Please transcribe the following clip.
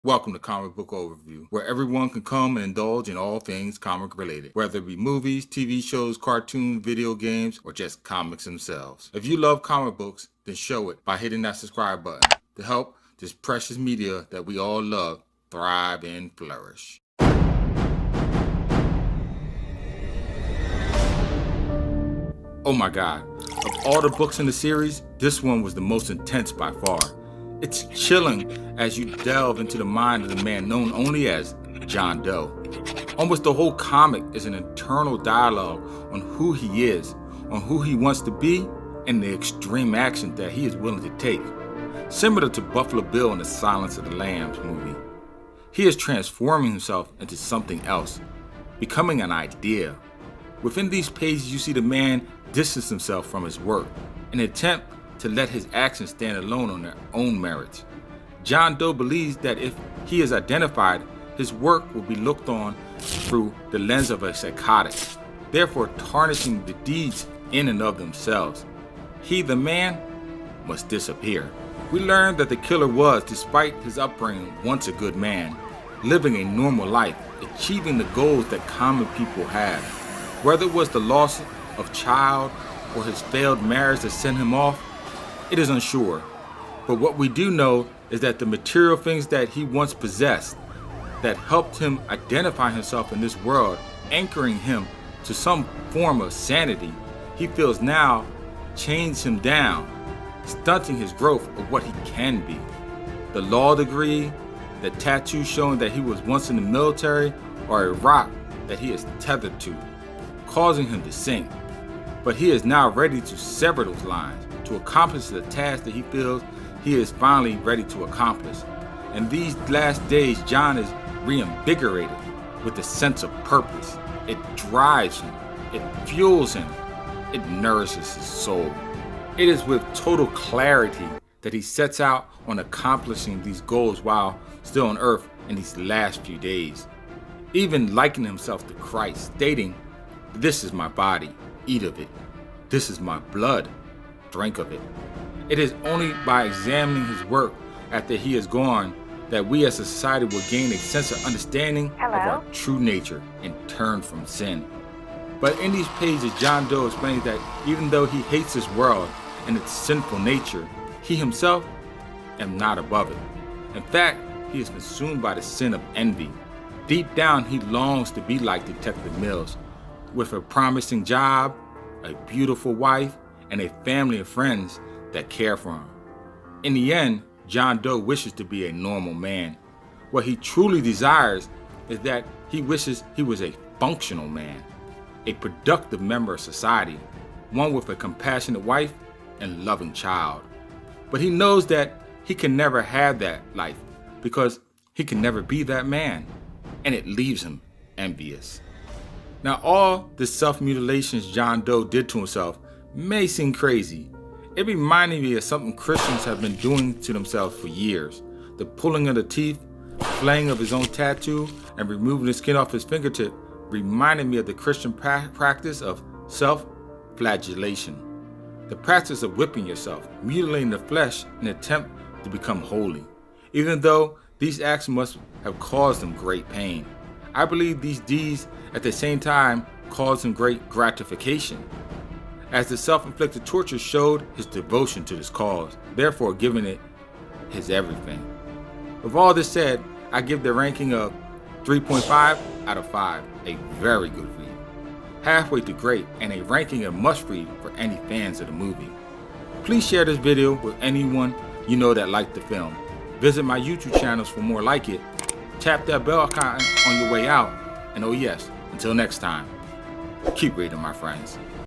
Welcome to Comic Book Overview, where everyone can come and indulge in all things comic related, whether it be movies, TV shows, cartoons, video games, or just comics themselves. If you love comic books, then show it by hitting that subscribe button to help this precious media that we all love thrive and flourish. Oh my God, of all the books in the series, this one was the most intense by far. It's chilling as you delve into the mind of the man known only as John Doe. Almost the whole comic is an internal dialogue on who he is, on who he wants to be, and the extreme action that he is willing to take. Similar to Buffalo Bill in the Silence of the Lambs movie, he is transforming himself into something else, becoming an idea. Within these pages, you see the man distance himself from his work, an attempt to let his actions stand alone on their own merits. John Doe believes that if he is identified, his work will be looked on through the lens of a psychotic, therefore tarnishing the deeds in and of themselves. He, the man, must disappear. We learn that the killer was, despite his upbringing, once a good man, living a normal life, achieving the goals that common people have. Whether it was the loss of child or his failed marriage that sent him off, it is unsure, but what we do know is that the material things that he once possessed that helped him identify himself in this world, anchoring him to some form of sanity, he feels now chains him down, stunting his growth of what he can be. The law degree, the tattoo showing that he was once in the military, or a rock that he is tethered to, causing him to sink. But he is now ready to sever those lines, to accomplish the task that he feels he is finally ready to accomplish. In these last days, John is reinvigorated with a sense of purpose. It drives him, it fuels him, it nourishes his soul. It is with total clarity that he sets out on accomplishing these goals while still on earth in these last few days, even likening himself to Christ, stating, "This is my body, eat of it. This is my blood, drink of it." It is only by examining his work after he is gone that we as a society will gain a sense of understanding of our true nature and turn from sin. But in these pages, John Doe explains that even though he hates this world and its sinful nature, he himself is not above it. In fact, he is consumed by the sin of envy. Deep down, he longs to be like Detective Mills, with a promising job, a beautiful wife, and a family of friends that care for him. In the end, John Doe wishes to be a normal man. What he truly desires is that he wishes he was a functional man, a productive member of society, one with a compassionate wife and loving child. But he knows that he can never have that life because he can never be that man, and it leaves him envious. Now, all the self-mutilations John Doe did to himself may seem crazy. It reminded me of something Christians have been doing to themselves for years. The pulling of the teeth, flaying of his own tattoo, and removing the skin off his fingertip reminded me of the Christian practice of self-flagellation. The practice of whipping yourself, mutilating the flesh in an attempt to become holy, even though these acts must have caused him great pain. I believe these deeds at the same time caused him great gratification, as the self-inflicted torture showed his devotion to this cause, therefore giving it his everything. With all this said, I give the ranking of 3.5 out of 5, a very good read, halfway to great, and a ranking of must-read for any fans of the movie. Please share this video with anyone you know that liked the film. Visit my YouTube channels for more like it. Tap that bell icon on your way out, and oh yes, until next time, keep reading, my friends.